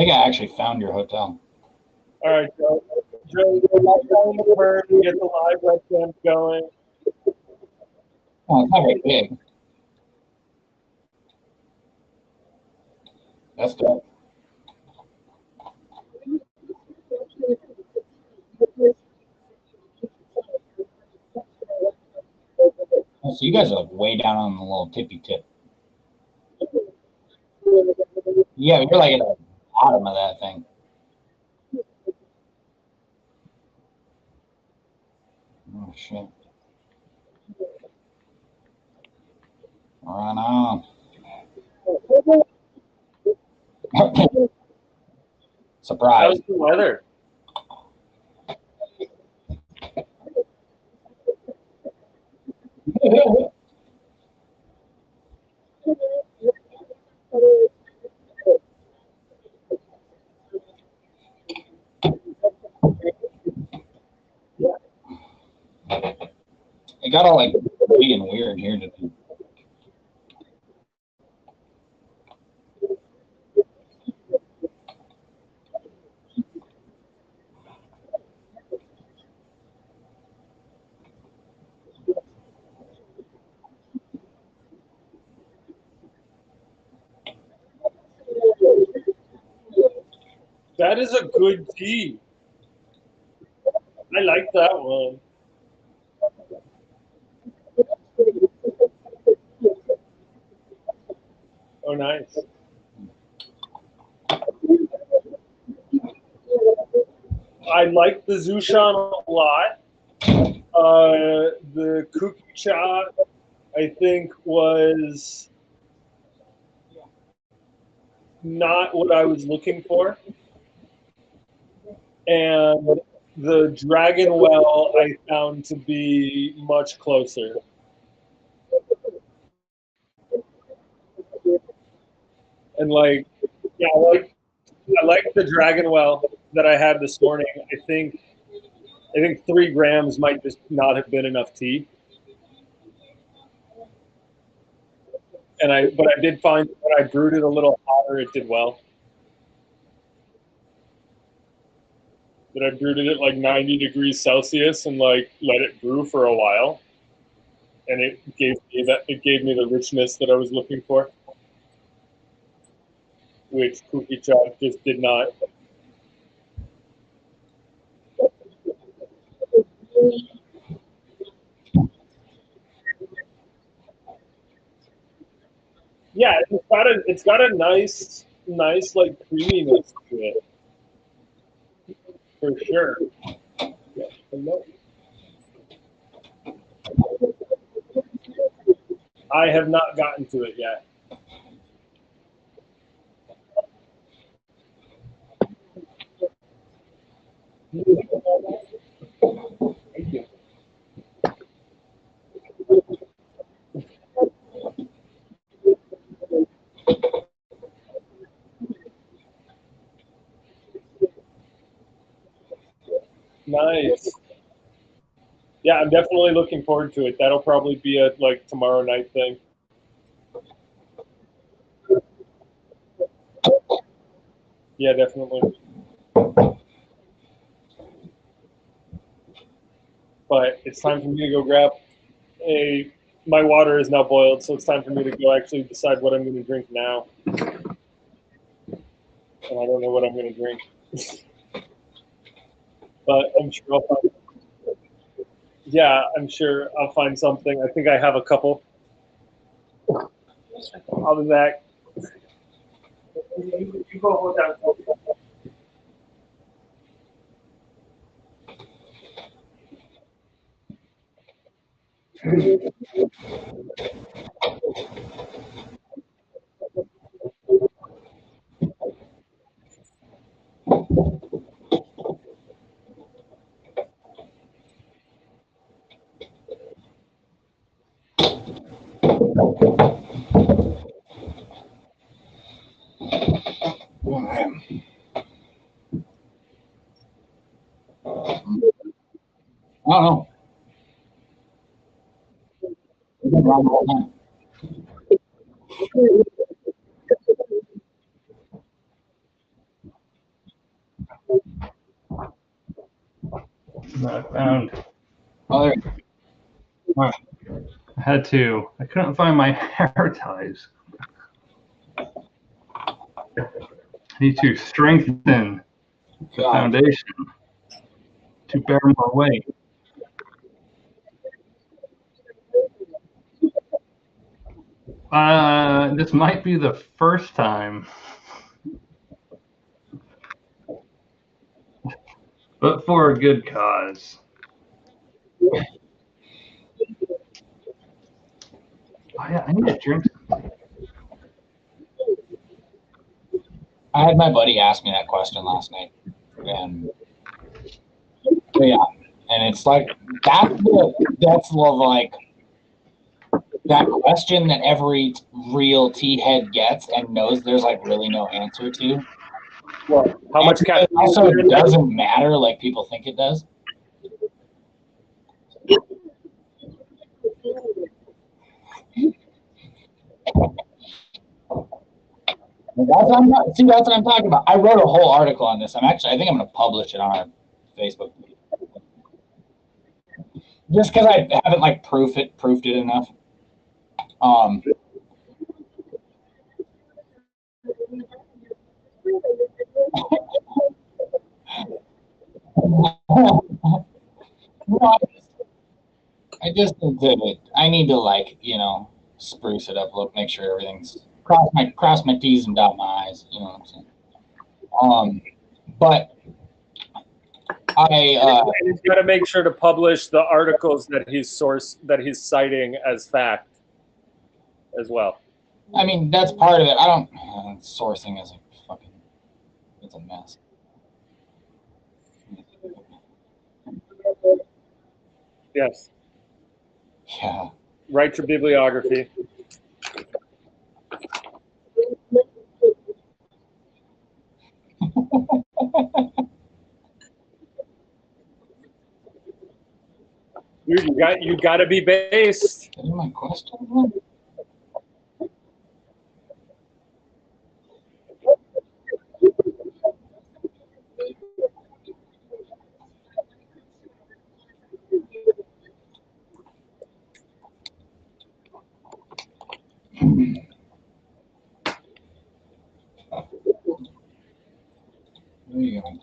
think I actually found your hotel. All right, Joe. Joe, get the live webcam going. Oh, it's not very big. That's dope. Oh, so you guys are like way down on the little tippy tip. Yeah, you're like at the bottom of that thing. Oh shit. Right on. Surprise. How's the weather? It got all like being weird here today. That is a good tea. I like that one. Oh, nice. I like the Zushan a lot. The Kuki Cha, I think, was not what I was looking for. And the Dragon Well I found to be much closer. And like, yeah, I like the Dragon Well that I had this morning. I think 3 grams might just not have been enough tea. But I did find when I brewed it a little hotter, it did well. That I brewed it at like 90 degrees Celsius and like let it brew for a while, and it gave me the richness that I was looking for, which Kuki Cha just did not. Yeah, it's got a nice like creaminess to it, for sure. I have not gotten to it yet. Thank you. Nice. Yeah, I'm definitely looking forward to it. That'll probably be a like tomorrow night thing. Yeah, definitely. But it's time for me to go grab my water is now boiled, so it's time for me to go actually decide what I'm going to drink now. And I don't know what I'm going to drink. But I'm sure I'll find. Yeah, I'm sure I'll find something. I think I have a couple. I'll be back. You go hold down. I don't know. It's been around the whole time. I found. Oh, there. I had to. I couldn't find my hair ties. I need to strengthen the God. foundation to bear more weight. This might be the first time, but for a good cause. Oh, yeah, I need to drink something. I had my buddy ask me that question last night, and yeah, and it's like that's like that question that every real tea head gets and knows there's like really no answer to. Well, how much And caffeine? it also doesn't matter like people think it does. That's what I'm talking about. I wrote a whole article on this. I think I'm going to publish it on our Facebook page. Just because I haven't like proofed it enough. I need to like, spruce it up, make sure everything's cross my T's and dot my I's, you know what I'm saying? But he's got to make sure to publish the articles that he's citing as fact as well. I mean, that's part of it. I don't sourcing is it's a mess. Yes. Yeah. Write your bibliography. You got to be based. Is my question? Where are you going?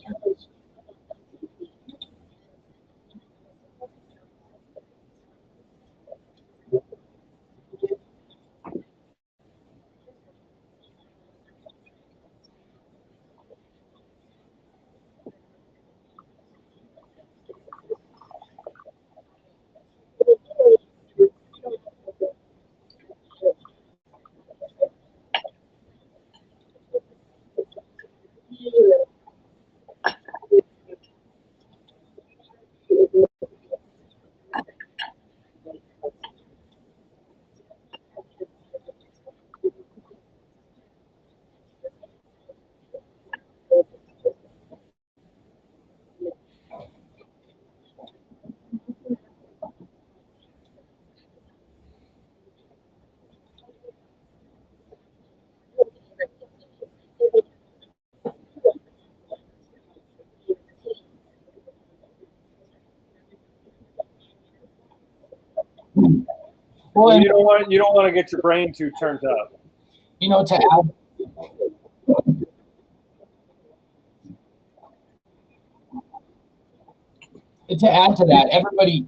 Well, you don't want to get your brain too turned up. To add to that, every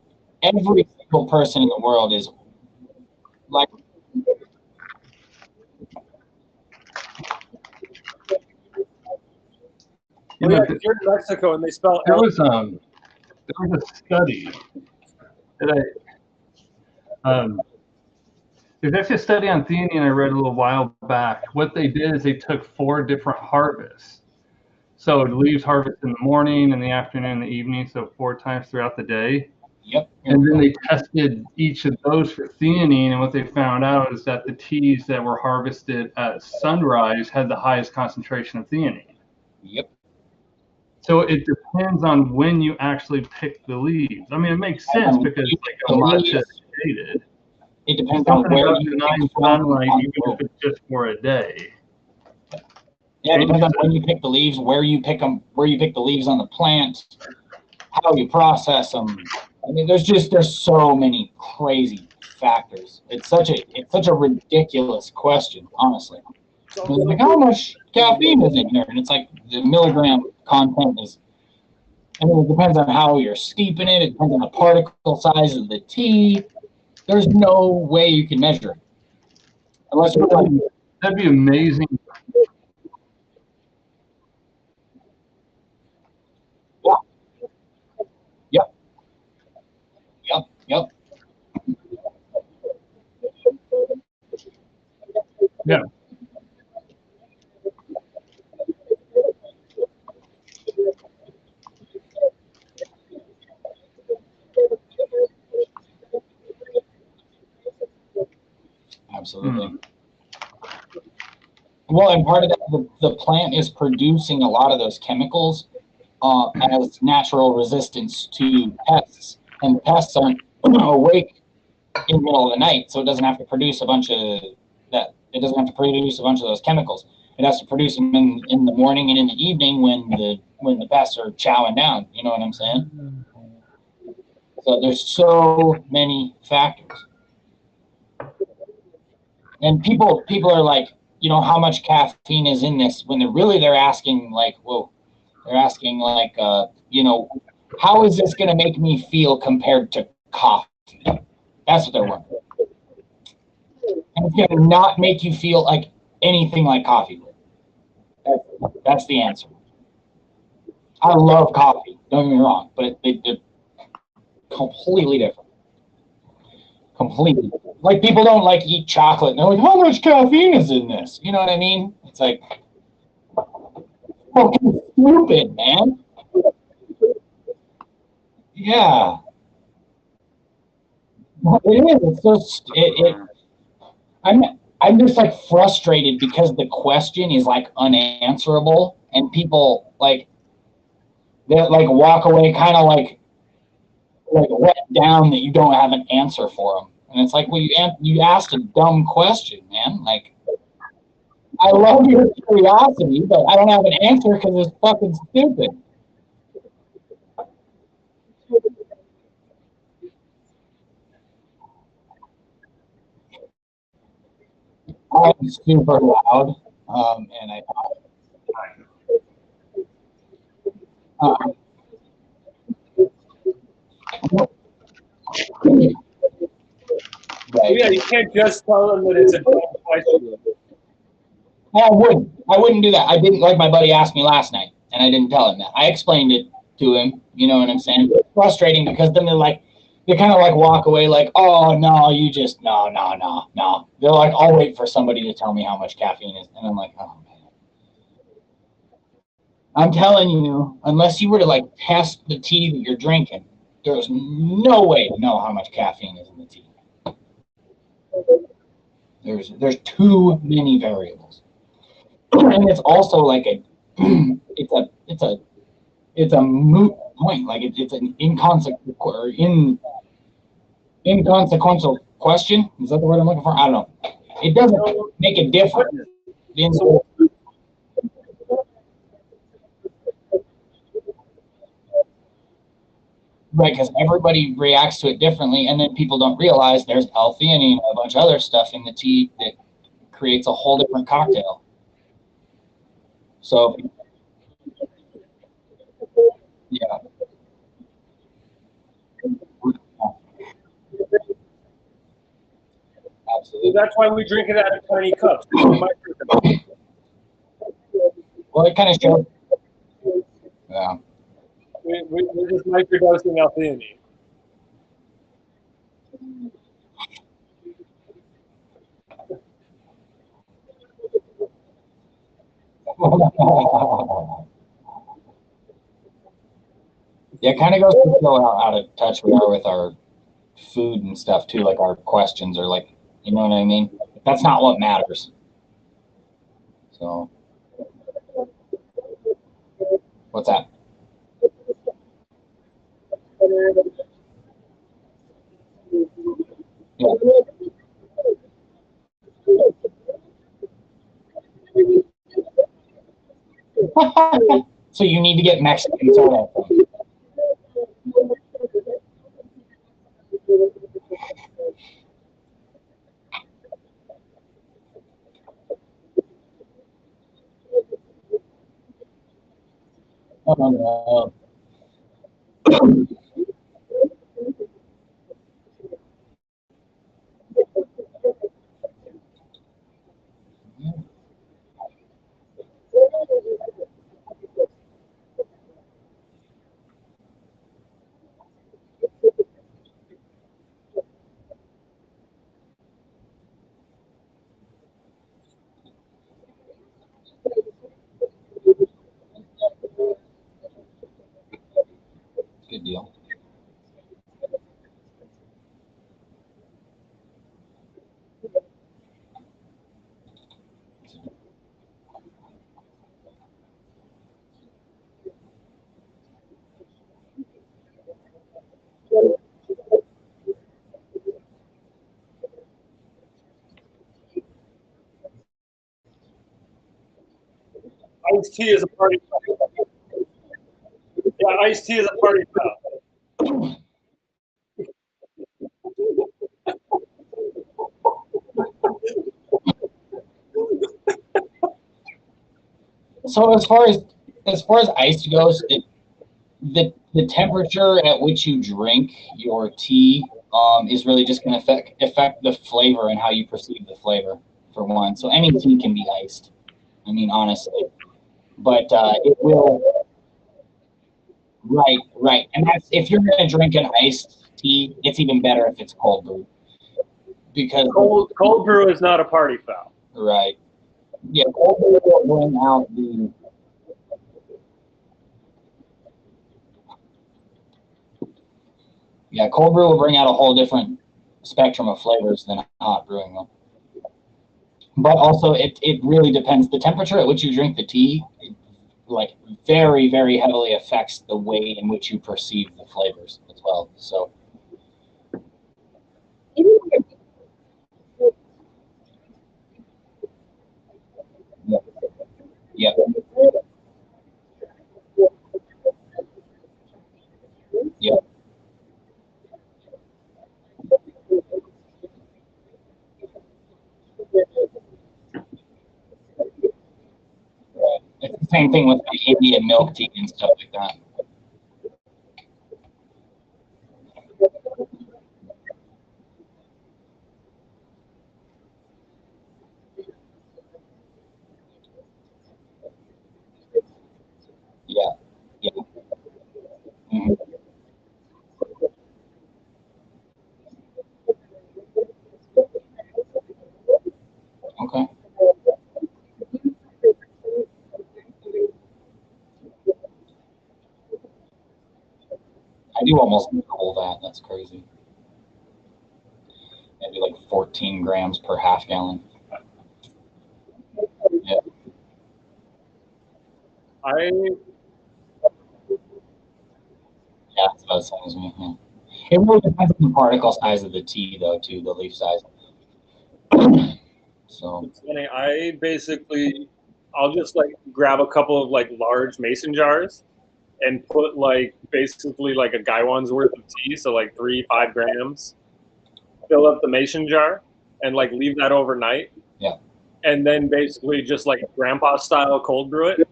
single person in the world is like. You're in Mexico and they spell. There was a study that there's actually a study on theanine I read a little while back. What they did is they took 4 different harvests. So leaves harvest in the morning, in the afternoon, in the evening, so 4 times throughout the day. Yep. And then they tested each of those for theanine, and what they found out is that the teas that were harvested at sunrise had the highest concentration of theanine. Yep. So it depends on when you actually pick the leaves. I mean, it makes sense because like a matcha stated, it depends on where you pick sunlight, even if it's just for a day. Yeah, it depends on when you pick the leaves, where you pick them, where you pick the leaves on the plant. how you process them. I mean, there's so many crazy factors. It's such a ridiculous question, honestly. It's like, how much caffeine is in here? And it's like the milligram content is. I mean, it depends on how you're steeping it. It depends on the particle size of the tea. There's no way you can measure it unless you're like, That'd be amazing. yep, yep, yep. Yeah. Absolutely. Well, and part of that, the plant is producing a lot of those chemicals as natural resistance to pests, and pests aren't awake in the middle of the night, so it doesn't have to produce a bunch of that. It doesn't have to produce a bunch of those chemicals. It has to produce them in the morning and in the evening when the pests are chowing down. You know what I'm saying? So there's so many factors, and people are like, you know, how much caffeine is in this? When they're asking like, whoa, they're asking like, you know, how is this going to make me feel compared to coffee? That's what they're wondering. And it's going to not make you feel like anything like coffee. That's the answer. I love coffee. Don't get me wrong, but they're completely different. Completely different. Like people don't like eat chocolate. And they're like, how much caffeine is in this? You know what I mean? It's like fucking stupid, man. Yeah. It is. It's just I'm just like frustrated because the question is like unanswerable, and people like they like walk away kind of like let down that you don't have an answer for them. And it's like, well, you asked a dumb question, man. Like, I love your curiosity, but I don't have an answer because it's fucking stupid. I'm super loud, and I uh, So yeah, right. you can't just tell them that it's a dumb question. I wouldn't do that. I didn't, like my buddy asked me last night, and I didn't tell him that. I explained it to him. You know what I'm saying? It's frustrating because then they kind of like walk away like, oh no, you just no. They're like, I'll wait for somebody to tell me how much caffeine is, and I'm like, oh man. I'm telling you, unless you were to like test the tea that you're drinking, there's no way to know how much caffeine is in the tea. There's too many variables, and it's also like a it's a moot point. Like it's an inconsequential question. Is that the word I'm looking for? I don't know. It doesn't make a difference. So Right, because everybody reacts to it differently, and then people don't realize there's L-theanine and a bunch of other stuff in the tea that creates a whole different cocktail. So, yeah, absolutely. that's why we drink it out of tiny cups. Well, it kind of shows. Yeah. We're just microdosing L-theanine. Yeah, it kind of goes to show how out of touch we are with our food and stuff too. Like our questions are like, you know what I mean? That's not what matters. So, what's that? Yeah. So you need to get Mexican soda. Oh, no. Good deal. Iced tea is a party foul. Yeah, iced tea is a party foul. So as far as ice goes, the temperature at which you drink your tea is really just going to affect the flavor and how you perceive the flavor for one. So any tea can be iced. I mean, honestly, but it will. Right, right, and that's if you're going to drink an iced tea, it's even better if it's cold brew because Cold brew is not a party foul. right, yeah, cold brew will bring out the yeah, cold brew will bring out a whole different spectrum of flavors than hot brewing will. But also, it really depends. The temperature at which you drink the tea, like very, very heavily affects the way in which you perceive the flavors as well. So, yeah, yeah, yeah. Right. It's the same thing with like Indian milk tea and stuff like that. Yeah, yeah. Hmm. Okay. I do almost double that. That's crazy. Maybe like 14 grams per half gallon. Yeah, I yeah, that's about the same as me. Yeah. It really depends on the particle size of the tea, though, too, the leaf size. So, it's funny. I basically I'll just like grab a couple of like large mason jars and put like basically like a gaiwan's worth of tea, so like 3 5 grams. Fill up the mason jar and like leave that overnight, yeah, and then basically just like grandpa style cold brew it.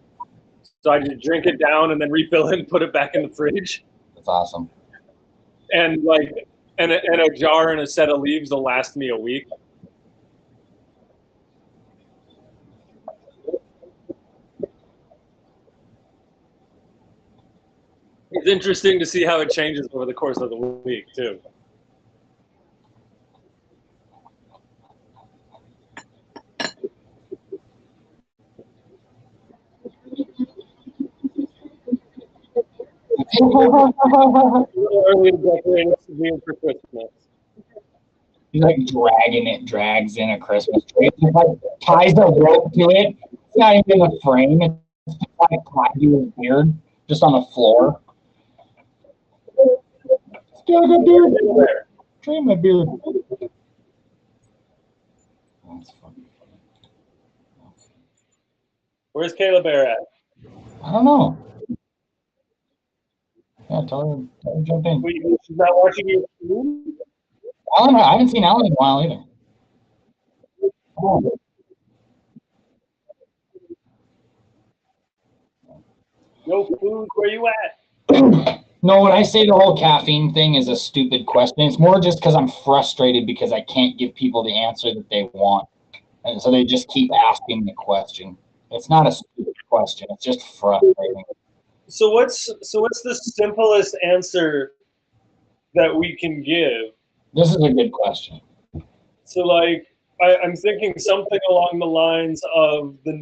So I just drink it down and then refill it and put it back in the fridge. that's awesome. And like and a jar and a set of leaves will last me a week. It's interesting to see how it changes over the course of the week too. A little early to decorate it for Christmas. He's like drags in a Christmas tree. He like ties a rope to it. It's not even a frame. It's just like tied to his beard, just on the floor. Still a good beard. Trim my beard. That's funny. Where's Caleb Bear at? I don't know. Yeah, tell her to jump in. Wait, she's not watching your stream? Alan, I haven't seen Alan in a while either. Oh, Yo, food, where you at? No, when I say the whole caffeine thing is a stupid question, it's more just because I'm frustrated because I can't give people the answer that they want. And so they just keep asking the question. It's not a stupid question. It's just frustrating. So what's the simplest answer that we can give? This is a good question. So like I'm thinking something along the lines of the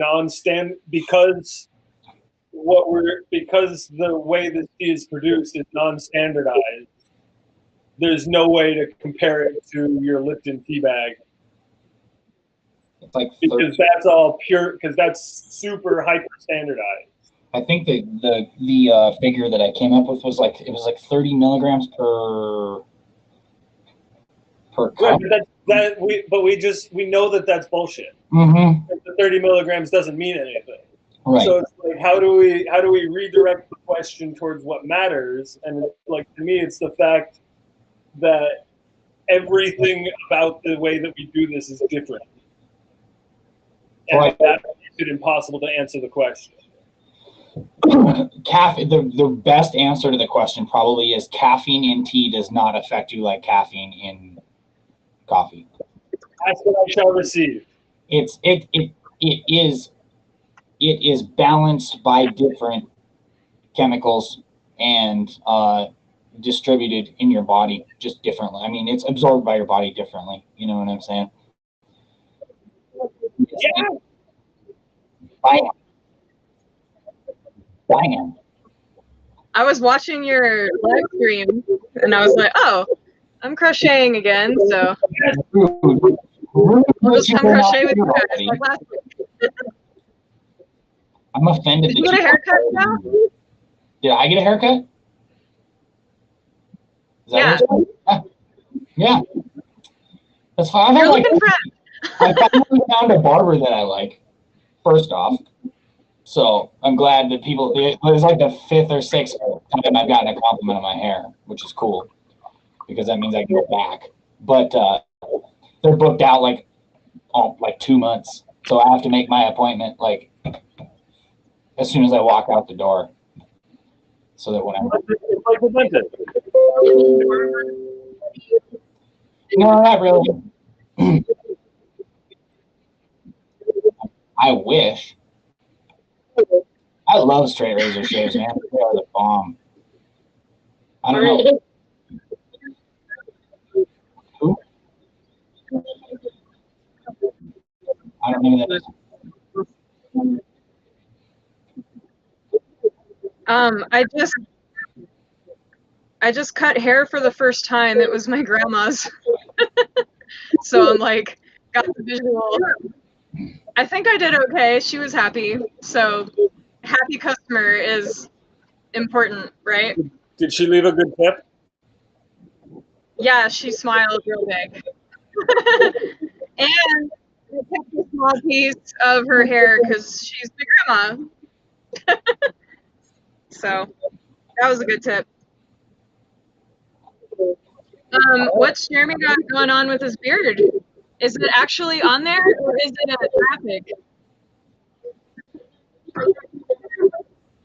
because the way this tea is produced is non-standardized. There's no way to compare it to your Lipton tea bag. It's like because that's all pure. Because that's super hyper standardized. I think the figure that I came up with was like 30 milligrams per cup. Right, but we know that that's bullshit. Mm-hmm. The 30 milligrams doesn't mean anything. Right. So it's like, how do we redirect the question towards what matters? And like to me, it's the fact that everything about the way that we do this is different, and that makes it impossible to answer the question. The best answer to the question probably is caffeine in tea does not affect you like caffeine in coffee. That's what I shall receive. It is balanced by different chemicals and distributed in your body just differently. I mean, it's absorbed by your body differently. You know what I'm saying? Yeah. Bam. I was watching your live stream and I was like, oh, I'm crocheting again, so we'll just come crochet with you guys like last week. I'm offended. Did you get a haircut now? Did I get a haircut? Yeah. Yeah. That's fine. You're looking fresh. I finally found a barber that I like, first off. So I'm glad that it was like the 5th or 6th time I've gotten a compliment on my hair, which is cool because that means I can go back. But they're booked out like 2 months. So I have to make my appointment like as soon as I walk out the door. So that when No, not really. I wish. I love straight razor shaves, man. They are the bomb. I don't know. Who? I don't know that. I just cut hair for the first time. It was my grandma's. So I'm like, got the visual. I think I did okay. She was happy. So happy customer is important, right? Did she leave a good tip? Yeah, she smiled real big. And I kept a small piece of her hair because she's my grandma. So that was a good tip. What's Jeremy got going on with his beard? Is it actually on there or is it a graphic?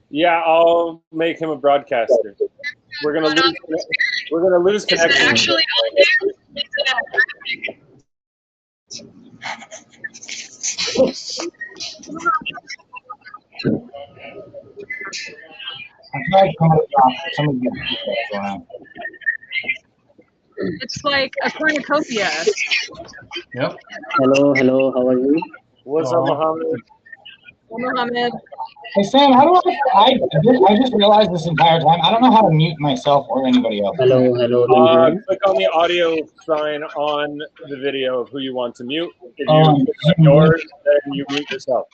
Yeah, I'll make him a broadcaster. We're gonna lose connection. Is it actually on there? Is it a graphic? It's like a cornucopia. Yep. Hello, how are you? What's up, Mohammed? Mohammed. Hey Sam, how do I just realized this entire time, I don't know how to mute myself or anybody else. Hello. Click on the audio sign on the video of who you want to mute. If Oh, you click on yours, then you mute yourself.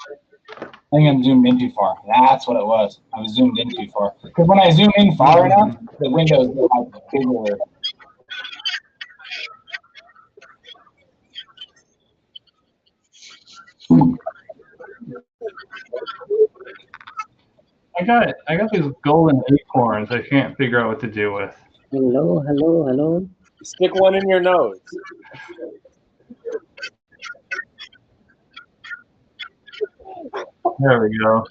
I think I'm zoomed in too far. That's what it was. I was zoomed in too far. Because when I zoom in far enough, the windows get like bigger. I got these golden acorns I can't figure out what to do with. Hello. Stick one in your nose. There we go.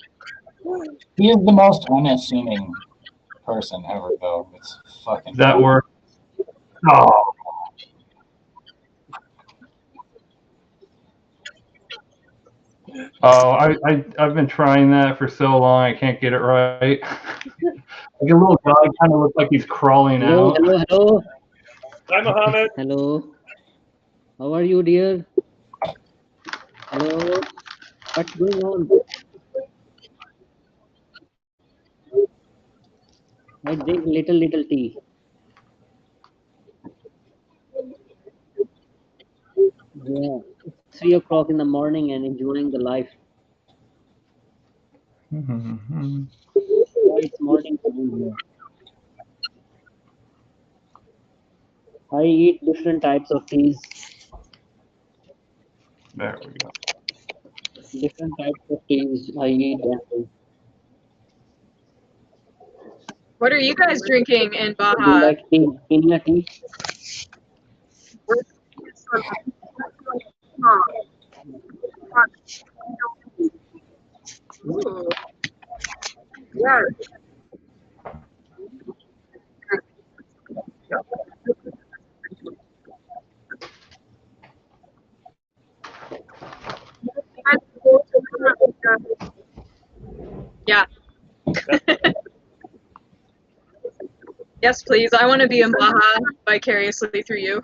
He is the most unassuming person ever, though. It's fucking. That work. Oh, I've been trying that for so long. I can't get it right. Like a little guy kind of looks like he's crawling Hello, out. hello, hello, Hi, Mohammed. hello. How are you, dear? Hello. What's going on? I drink little tea. Yeah, it's 3 o'clock in the morning and enjoying the life. Mhm. Yeah, it's morning time here. I eat different types of teas, There we go. different types of teas I eat. And What are you guys drinking in do you Baja? like tea? Kenya tea? Ooh, yeah. Yeah. Yes, please. I want to be in Baja vicariously through you.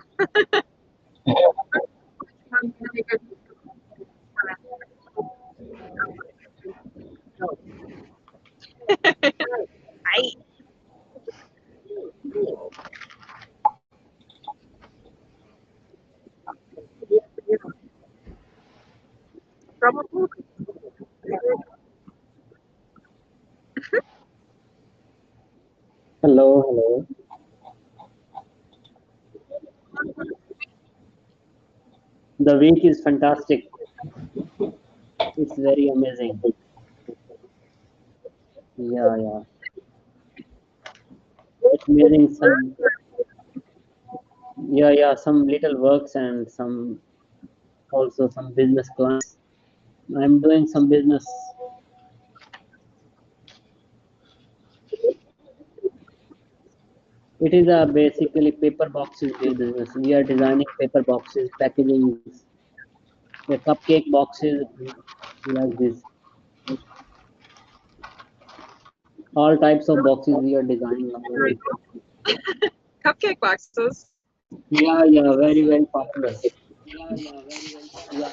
Hi. Hello, hello. The week is fantastic. It's very amazing. Yeah, yeah. It's amazing. Some little works and some also some business clients. I'm doing some business. It is a basically paper boxes business. We are designing paper boxes, packaging, the cupcake boxes like this. All types of boxes we are designing nowadays. Cupcake boxes. Yeah, yeah, very popular. Yeah,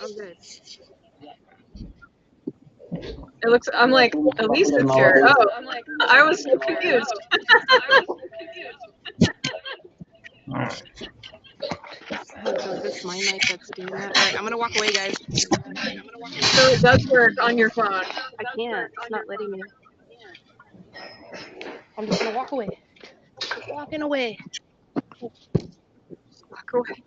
Oh, good. It looks. I'm yeah, like, too much Elise popular is here. nowadays. Oh, I was so confused. All right. Oh, so is this my mic that's doing that? All right, I'm gonna walk away, guys. So it does work on your phone. I can't. It's not letting me. I'm just gonna walk away. Walking away. Walk away.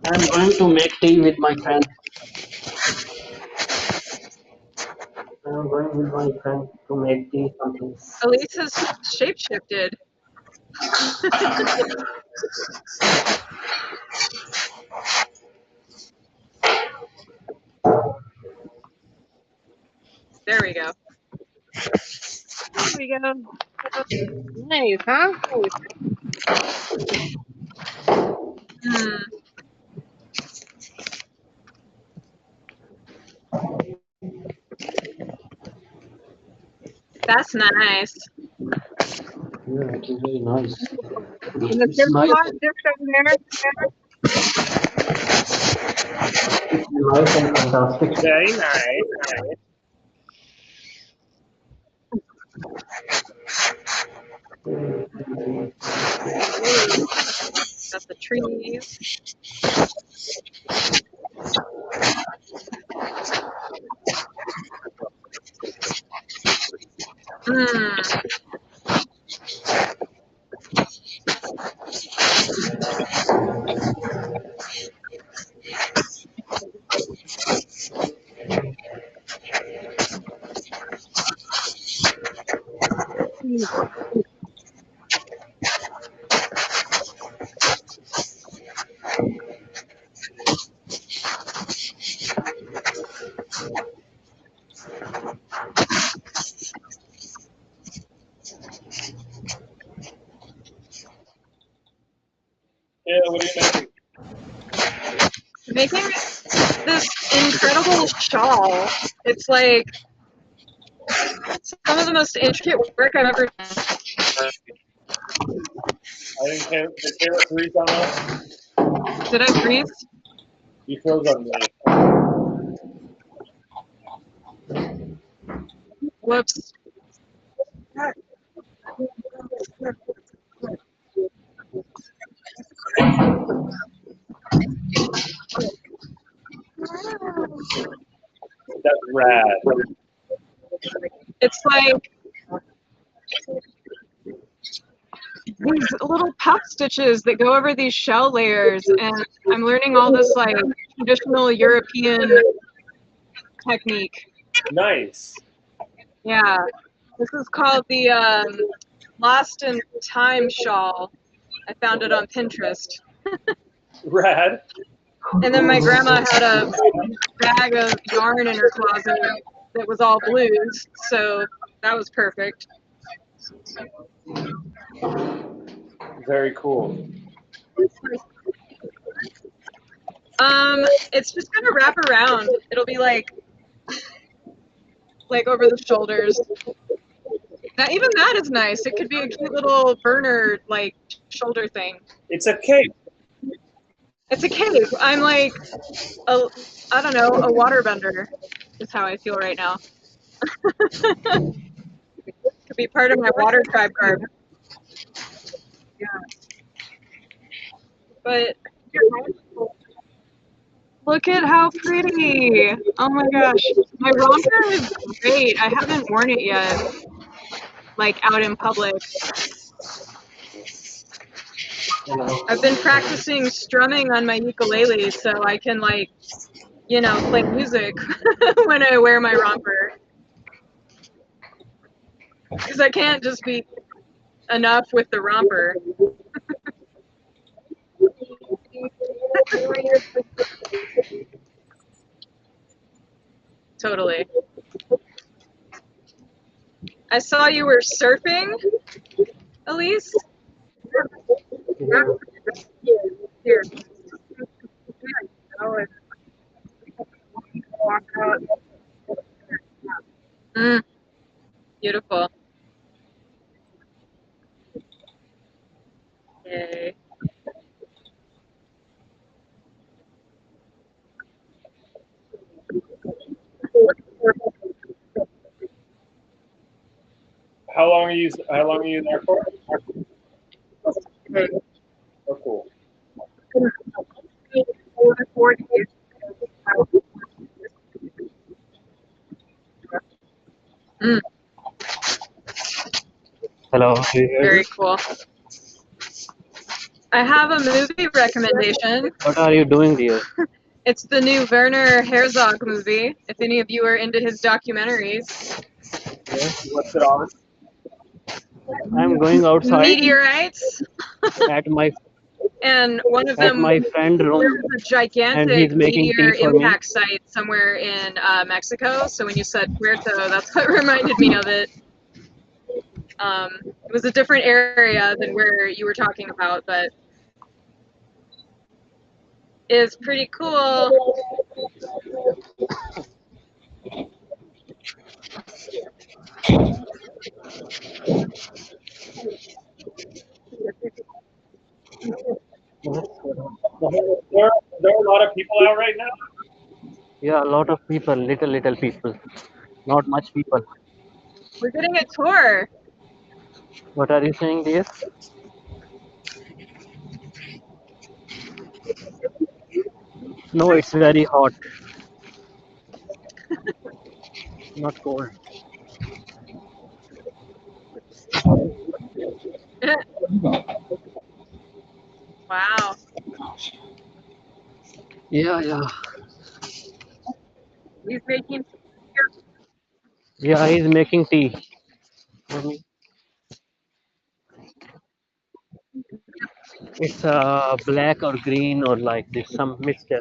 I'm going to make tea with my friend. I'm going with my friend to make tea something. Elise has shapeshifted. There we go. There we go. Nice, huh? Hmm. That's nice. Yeah, it is very nice. And the It's Tim nice. pot just over there. It's nice and fantastic. Very nice. Got the trees. Hmm. Yeah, what are you making? Making this incredible shawl. It's like some of the most intricate work I've ever done. I didn't care what freeze on us. Did I freeze? You froze on me. Whoops. That's rad. It's like these little puff stitches that go over these shell layers, and I'm learning all this like traditional European technique. Nice. Yeah, this is called the Lost in Time shawl. I found it on Pinterest. Rad. And then my grandma had a bag of yarn in her closet that was all blues, so that was perfect. Very cool. It's just gonna wrap around. It'll be like over the shoulders. Now, even that is nice. It could be a cute little burner like shoulder thing. It's a cape. It's a cape. I'm like a waterbender is how I feel right now. Could be part of my water tribe garb. Yeah. But look at how pretty. Oh my gosh. My romper is great. I haven't worn it yet, like out in public. I've been practicing strumming on my ukulele so I can like, play music when I wear my romper. Because I can't just be enough with the romper. Totally. I saw you were surfing, Elise. Here. Beautiful. Yay. How long are you there for? Oh, cool. Hello. Very cool. I have a movie recommendation. What are you doing here? It's the new Werner Herzog movie, if any of you are into his documentaries. What's it on? I'm going outside Meteorites. at my And one of them friend there's room, a and he's gigantic making meteor tea for me. impact site somewhere in Mexico. So when you said Puerto, that's what reminded me of it. It was a different area than where you were talking about, but it's pretty cool. There are a lot of people out right now. Yeah, a lot of people, little people, not much people. We're getting a tour. What are you saying, dear? No, it's very hot. Not cold. Wow. Yeah. He's making Yeah, he's making tea for me. It's black or green or like this, some mixture.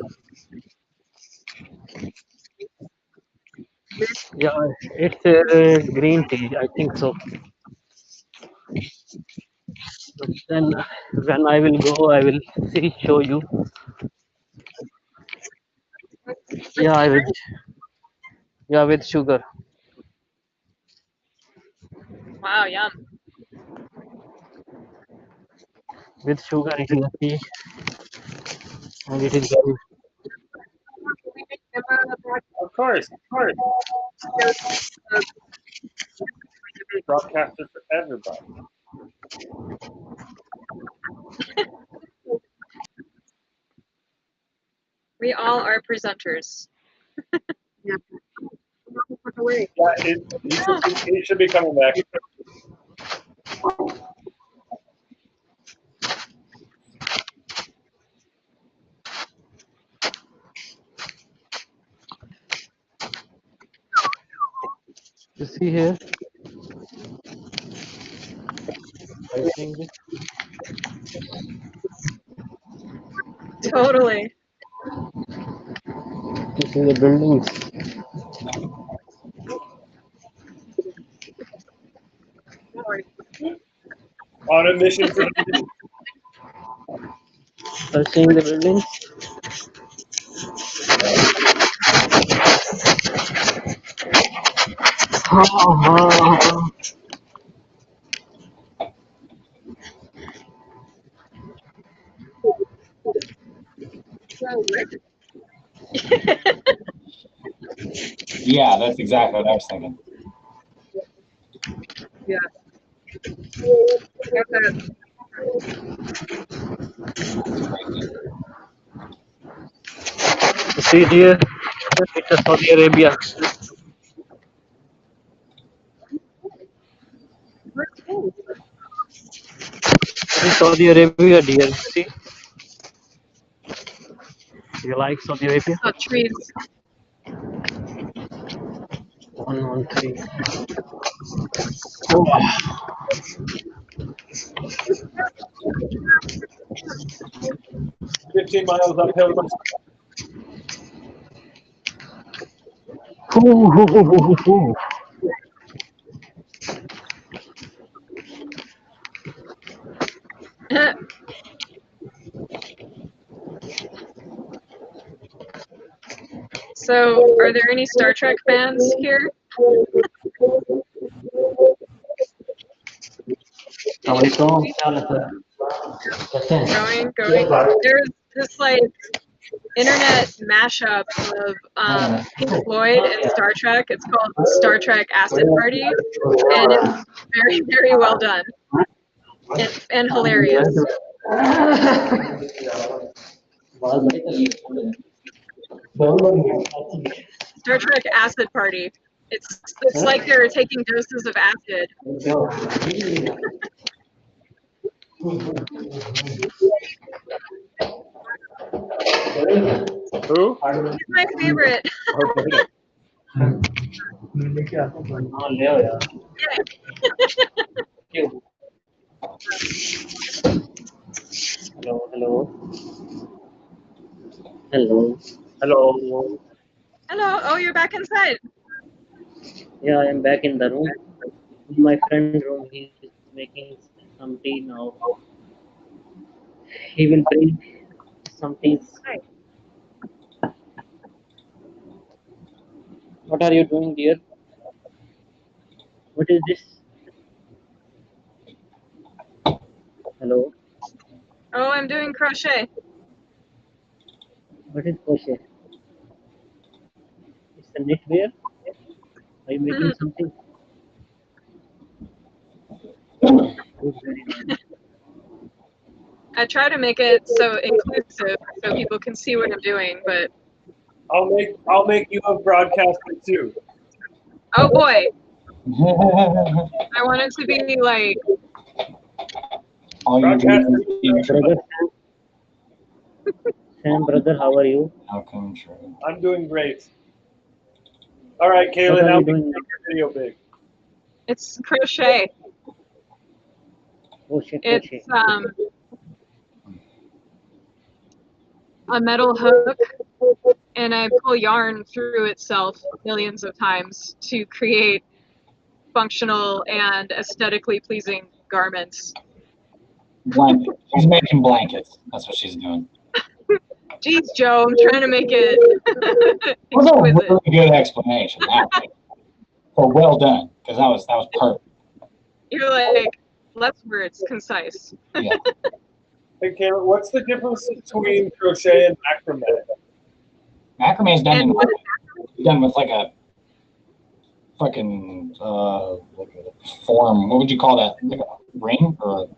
Yeah, it's green tea, I think so. Then when I will go, I will show you. Yeah, I will. Yeah, with sugar. Wow, yum. With sugar, it is tea, and it is very. Of course. Broadcaster for everybody. We all are presenters. Yeah, he should be coming back. You see here. I think Totally. this is the buildings. On a mission to Are you seeing the buildings? Yeah, that's exactly what I was thinking. Yeah. You see here, it's a Saudi Arabia. This is Saudi Arabia, dear. See, you like Saudi Arabia? Oh, trees. 113. 15 miles uphill. So, are there any Star Trek fans here? Going. There's this like internet mashup of Pink Floyd and Star Trek. It's called Star Trek Acid Party, and it's very, very well done and hilarious. Star Trek Acid Party. It's like they're taking doses of acid. Who? He's my favorite. Hello. Hello. Oh, you're back inside. Yeah, I am back in the room. In my friend's room, he is making some tea now. He will bring some tea. What are you doing, dear? What is this? Hello. Oh, I'm doing crochet. What is crochet? It's a knitwear. Are you making something? Very nice. I try to make it so inclusive so people can see what I'm doing, but I'll make you a broadcaster too. oh boy, I want it to be like All you Broadcaster. Brother Sam, brother, how are you? How come true? I'm doing great. All right, What Kayla, are now you we can doing? make your video big. it's crochet. Crochet. It's a metal hook, and I pull yarn through itself millions of times to create functional and aesthetically pleasing garments. Blanket. She's making blankets. That's what she's doing. Jeez, Joe, I'm trying to make it That was a exquisite. really good explanation. So well done, because that was perfect. You're like, less words, concise. Yeah. Hey, Cameron, what's the difference between crochet and macrame? Macrame is done And what with like a fucking like a form. What would you call that? Like a ring or?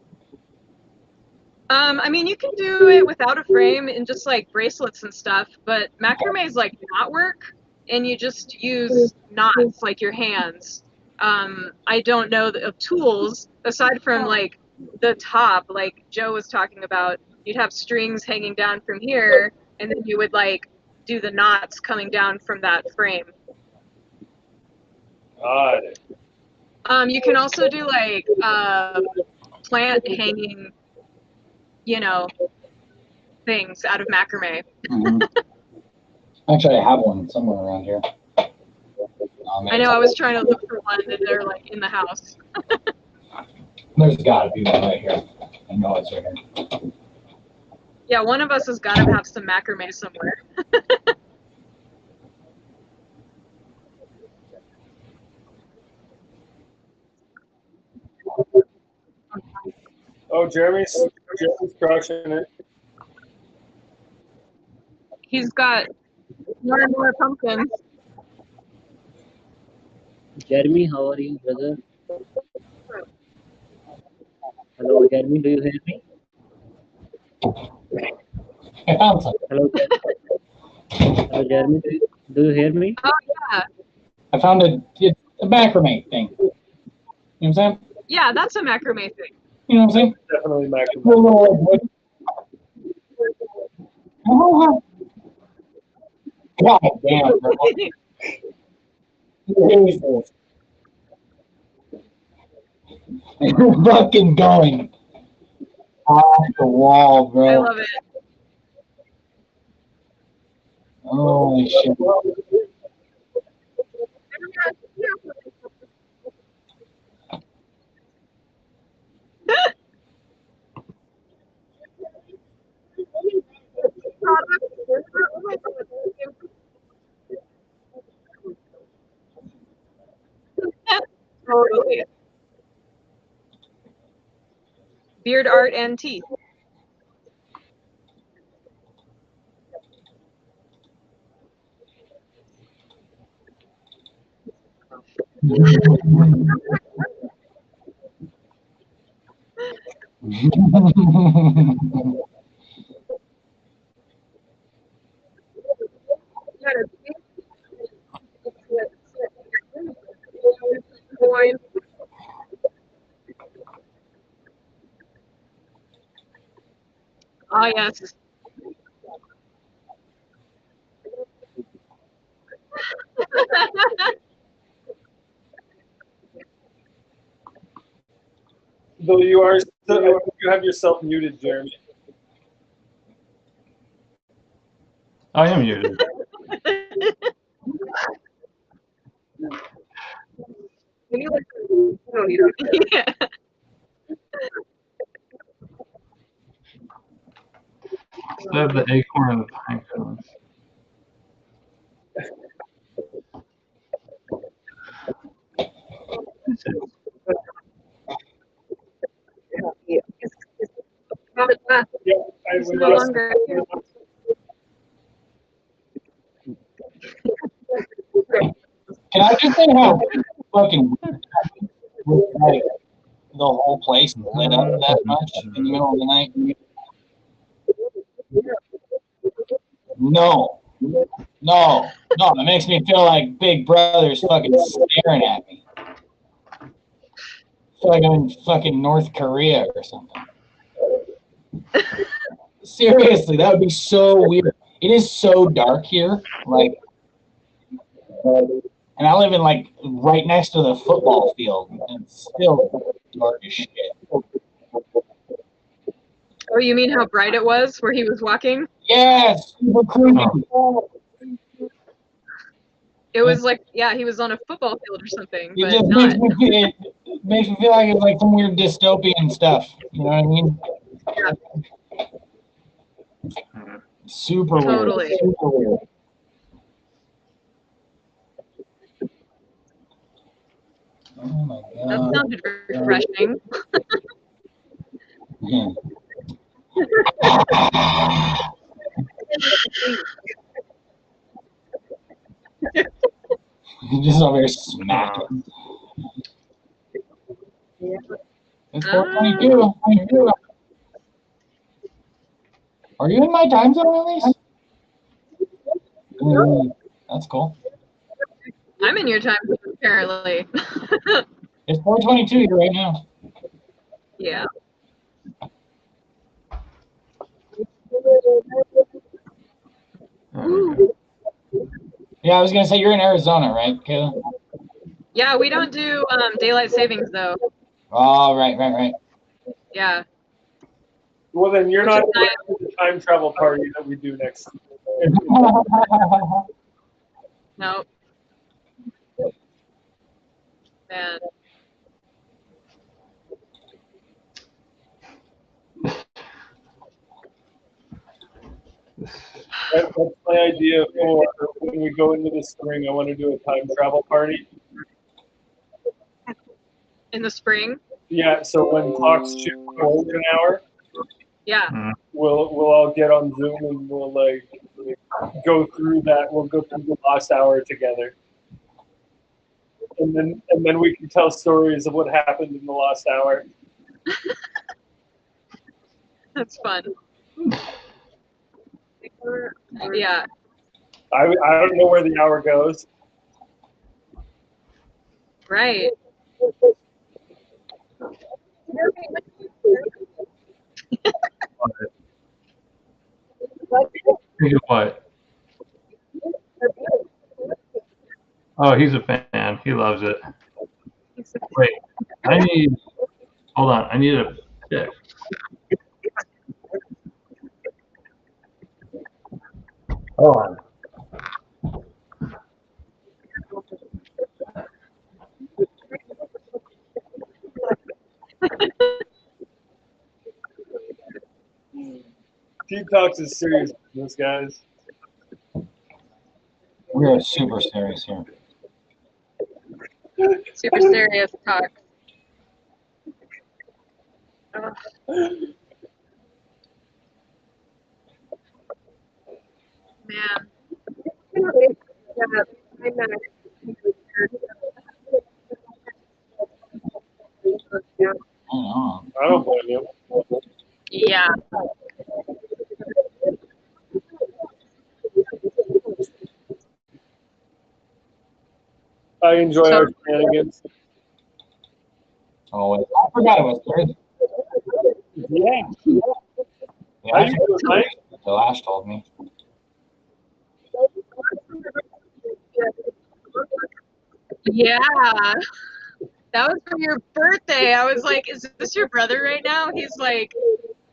I mean, you can do it without a frame and just like bracelets and stuff, but macrame is like knot work, and you just use knots like your hands. I don't know of tools aside from like the top, like Joe was talking about. You'd have strings hanging down from here, and then you would like do the knots coming down from that frame. Got it. You can also do like plant hanging, you know, things out of macrame. Mm-hmm. Actually, I have one somewhere around here. I know, I was trying to look for one and they're like in the house. There's got to be one right here. I know it's right here. Yeah, one of us has got to have some macrame somewhere. Oh, Jeremy's crushing it. He's got more and more pumpkins. Jeremy, how are you, brother? Hello, Jeremy, do you hear me? I found some. Hello, hello, Jeremy, do you hear me? Oh, yeah. I found a macrame thing. You know what I'm saying? Yeah, that's a macrame thing. You know what I'm saying? Definitely macrame. A little, like, oh, God damn, bro. Jesus. You're fucking going off the wall, bro. I love it. Holy shit. Totally. Beard art and teeth. Ah, yes. Though you have yourself muted, Jeremy. I am muted. Yeah. I have the acorn and the pine cones. Yeah, It's no longer. Can I just say how fucking like the whole place lit up that much in the middle of the night? No. It makes me feel like Big Brother's fucking staring at me. I feel like I'm in fucking North Korea or something. Seriously, that would be so weird. It is so dark here, like, and I live in like right next to the football field, and it's still dark as shit. Oh, you mean how bright it was where he was walking? Yes, super creepy. It was like, yeah, he was on a football field or something, It but just not. makes me feel like it's like some weird dystopian stuff. You know what I mean? Super Totally. weird. Super weird. Oh my That god. sounded refreshing. Yeah. Just over here smacking. It's 4:22. Are you in my time zone at least? That's cool. I'm in your time zone, apparently. It's 4:22 here right now. Yeah. Yeah, I was gonna say you're in Arizona, right, Kayla? Yeah, we don't do daylight savings though. Oh, right. Yeah. Well, then you're Which not is nice. invited to the time travel party that we do next. No. Man. That's my idea for when we go into the spring. I want to do a time travel party. In the spring. Yeah, so when clocks shoot forward an hour, Yeah. we'll all get on Zoom and we'll like go through that. We'll go through the last hour together, and then we can tell stories of what happened in the last hour. That's fun. Yeah. I don't know where the hour goes. Right. Think of what? Oh, he's a fan. He loves it. Wait, hold on. I need a pick. Hold on. Team Talks is serious business, guys. We're super serious here. Super serious talk. Ugh. Man. I don't blame you. Yeah. I enjoy So- our shenanigans. Oh, I forgot it was Thursday. Yeah. Yeah, How you doing, Mike? the Ash told me. Yeah. That was for your birthday. I was like, is this your brother right now? He's like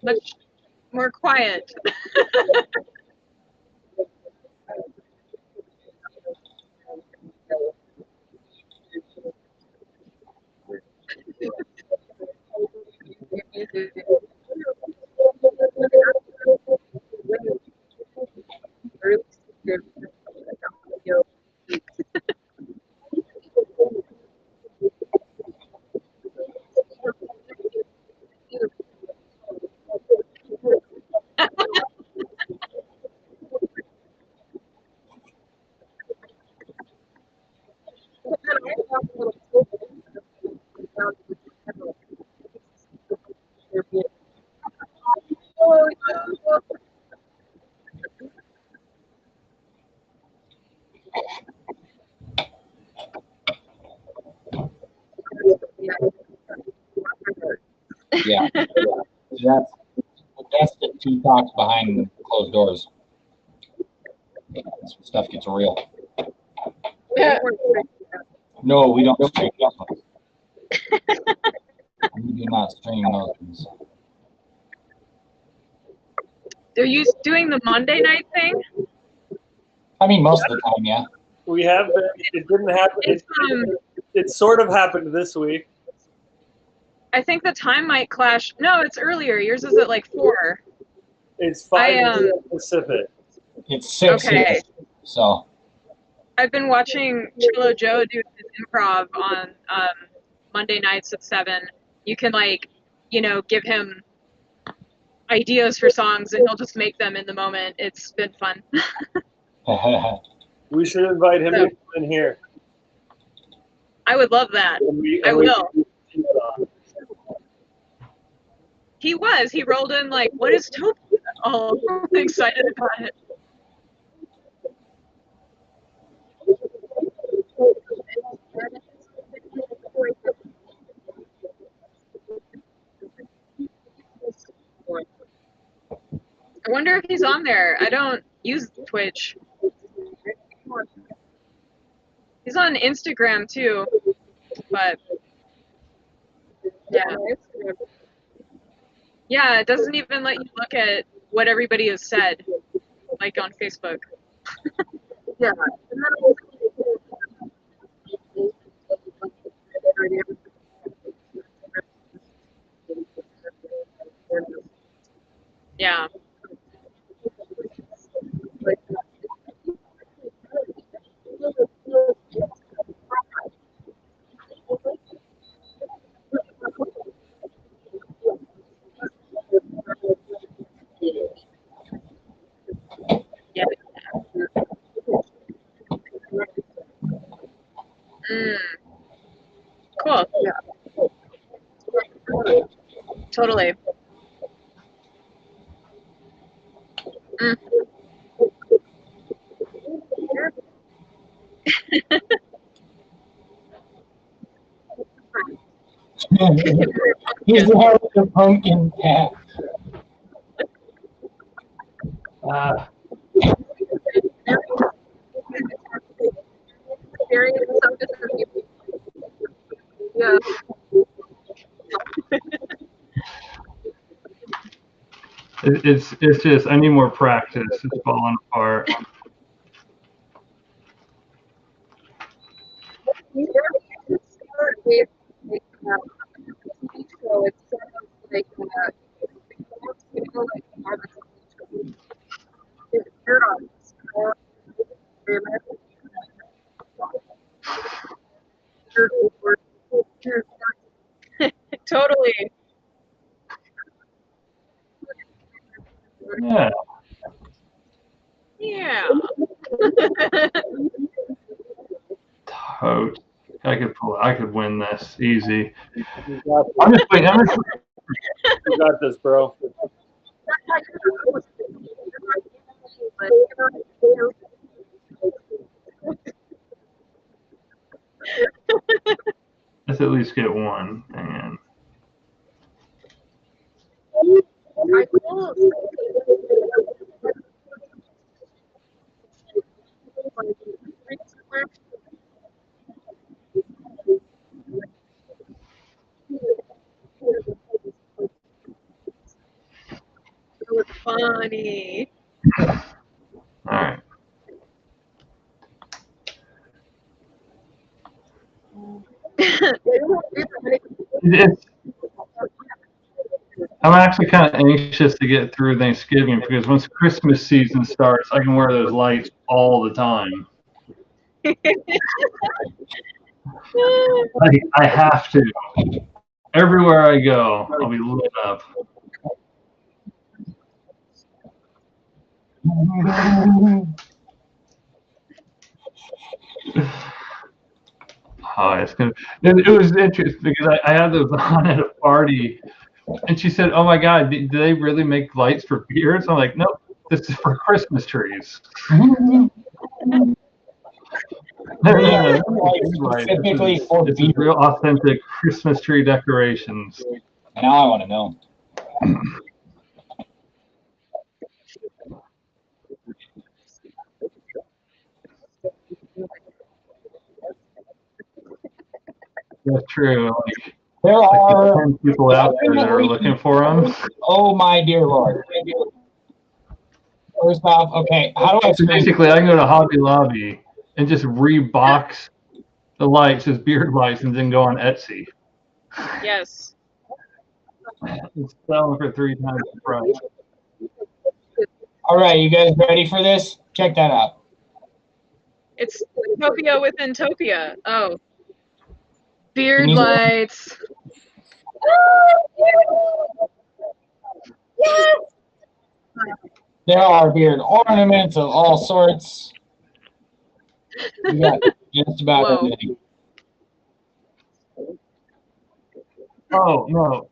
much more quiet. Yeah. That's the two talks behind closed doors. That's when stuff gets real. No, we don't stream those. We do not stream those things. Are you doing the Monday night thing? I mean, most of the time, yeah. We have been. It didn't happen. It's It sort of happened this week. I think the time might clash. No, it's earlier. Yours is at like 4. It's 5 I, Pacific. It's 6 Okay. here. So I've been watching Chilo Joe do his improv on Monday nights at 7. You can give him ideas for songs and he'll just make them in the moment. It's been fun. We should invite him to come in here. I would love that. I will. He rolled in like, what is Topia? Oh, I'm excited about it. I wonder if he's on there. I don't use Twitch. He's on Instagram too, but yeah. Yeah, it doesn't even let you look at what everybody has said, like on Facebook. Yeah. Yeah. Yeah. Cool. Totally. he's the pumpkin cat. Yeah. It's just I need more practice. It's falling apart. Totally. Yeah. Yeah. Totes. I could win this easy. You got I'm just waiting. You got this, bro. Let's at least get one. And It was funny. all right. I'm actually kind of anxious to get through Thanksgiving because once Christmas season starts, I can wear those lights all the time. I have to. Everywhere I go, I'll be lit up. Oh, it's gonna. It was interesting because I had those on at a party, and she said, "Oh my God, do they really make lights for beards?" I'm like, "Nope, this is for Christmas trees." Specifically for this is real authentic Christmas tree decorations. Now I want to know. That's true. Like, There are 10 people out there that are looking for them. Oh my dear Lord. First off, okay, how do I So basically, I can go to Hobby Lobby and just rebox the lights as beard lights and then go on Etsy. Yes. It's selling for 3 times the price. All right, you guys ready for this? Check that out. It's Topia within Topia. Oh. Beard Can you- lights. There are beard ornaments of all sorts. You got just about Whoa. everything. Oh, no.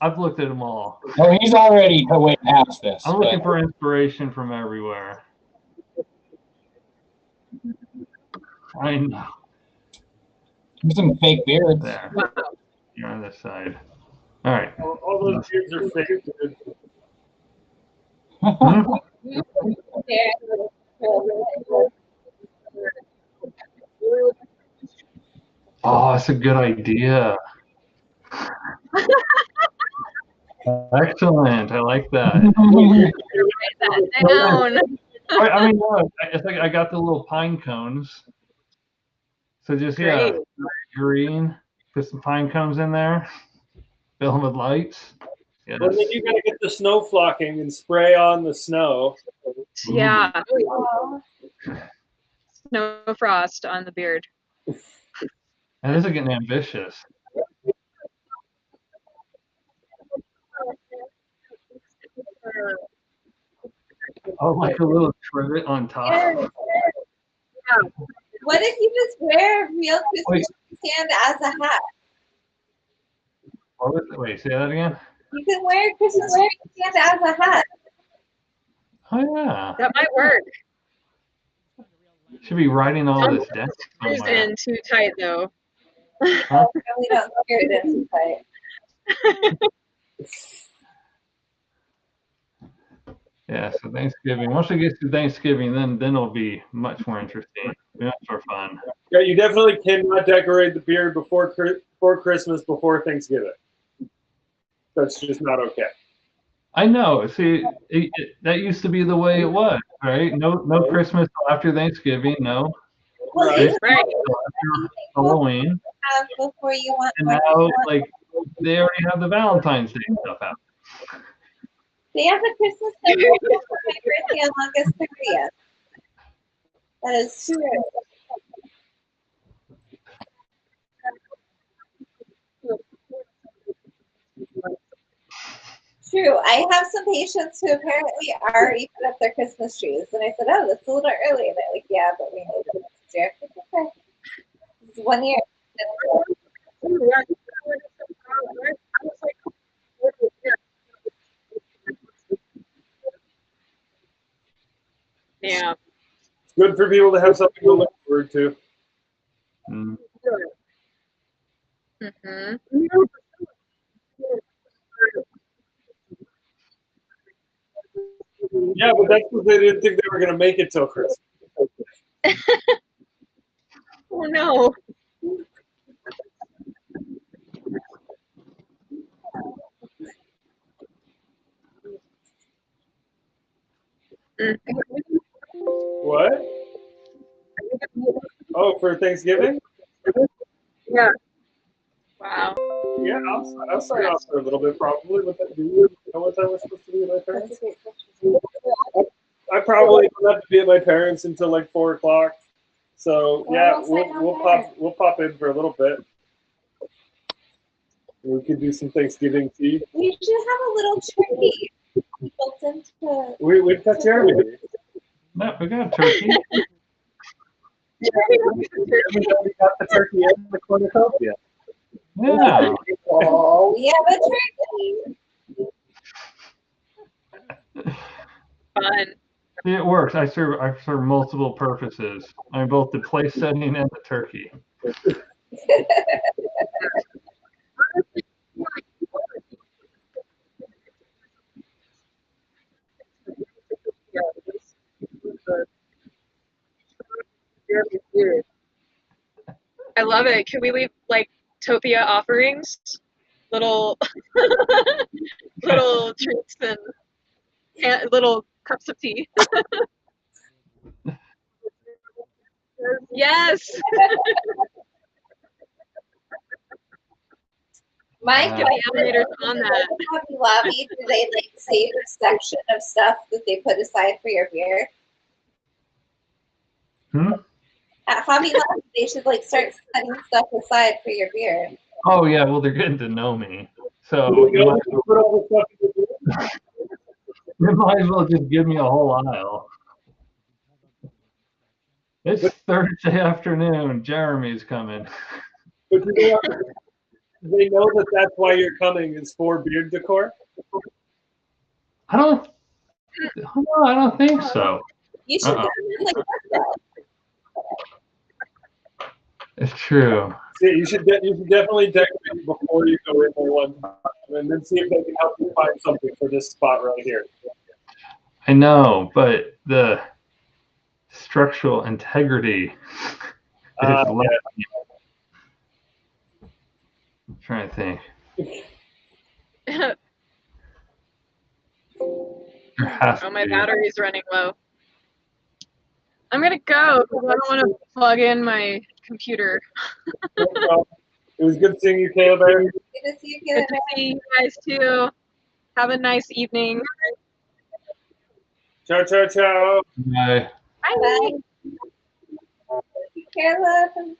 I've looked at them all. Oh, he's already way past this. I'm looking but- for inspiration from everywhere. I know. Some fake beards. There. Wow. You're on this side. All right. All those beards are fake, dude. Hmm? Oh, that's a good idea. Excellent. I like that. Write that down. I mean, look, it's like I got the little pine cones. So just, yeah, Great. green, put some pine cones in there, fill them with lights. Yes. Well, then you gotta get the snow flocking and spray on the snow. Yeah. Snow frost on the beard. And this is getting ambitious. Oh, like a little trivet on top. What if you just wear real Wait. Christmas stand as a hat? What was it? Wait, say that again? You can wear Christmas stand as a hat. Oh, yeah. That might work. Should be writing all this down Screws somewhere. in too tight though. Huh? Really don't scare it in tight. Yeah, so Thanksgiving. Once it gets to Thanksgiving, then it'll be much more interesting. Much more fun. Yeah, you definitely cannot decorate the beard before Christmas, before Thanksgiving. That's just not okay. I know. See, that used to be the way it was, right? No Christmas till after Thanksgiving. No. Well, Right. you can Right. Till after Halloween. have before you want And more. now, like, they already have the Valentine's Day stuff out. They have a Christmas celebration for my birthday on August 30th. That is true. True. I have some patients who apparently already put up their Christmas trees. And I said, oh, that's a little early. And they're like, yeah, but we need it next year. Okay. It's 1 year. Yeah. It's good for people to have something to look forward to. Mm. Mm-hmm. Yeah, but that's because they didn't think they were going to make it till Christmas. Oh no. Mm. What? Oh, for Thanksgiving? Yeah. Wow. Yeah, I'll sign off for a little bit probably. Do you know what time we're supposed to be at my parents? I probably don't have to be at my parents until like 4 o'clock. So yeah, we'll pop in for a little bit. We could do some Thanksgiving tea. We should have a little turkey built into. We've got Jeremy. No, we got a turkey. We got the turkey and the cornucopia. Yeah. Oh, we have a turkey. Fun. See, it works. I serve multiple purposes. I mean, both the place setting and the turkey. I love it. Can we leave like Topia offerings? Little little treats and little cups of tea. Yes. My Wow. job The animators on that. Hobby Lobby, do they like save a section of stuff that they put aside for your beer? Hmm? At Hobby Lobby, they should like start setting stuff aside for your beer. Oh yeah, well they're getting to know me, so You know, you put all the stuff in the beer. you might as well just give me a whole aisle. It's Thursday afternoon. Jeremy's coming. But you know what? They know that that's why you're coming is for beard decor. I don't think so. You should Uh-oh. do it like that. It's true. See, you should definitely decorate before you go in there one time, and then see if they can help you find something for this spot right here. I know, but the structural integrity is Yeah. lacking. I'm trying to think. There has Oh, to my be. battery's running low. I'm gonna go because I don't want to plug in my computer. No problem. It was good seeing you, Caleb. Good to see you Good again. to see you guys too. Have a nice evening. Ciao, ciao, ciao. Bye. Bye. Bye. Carla from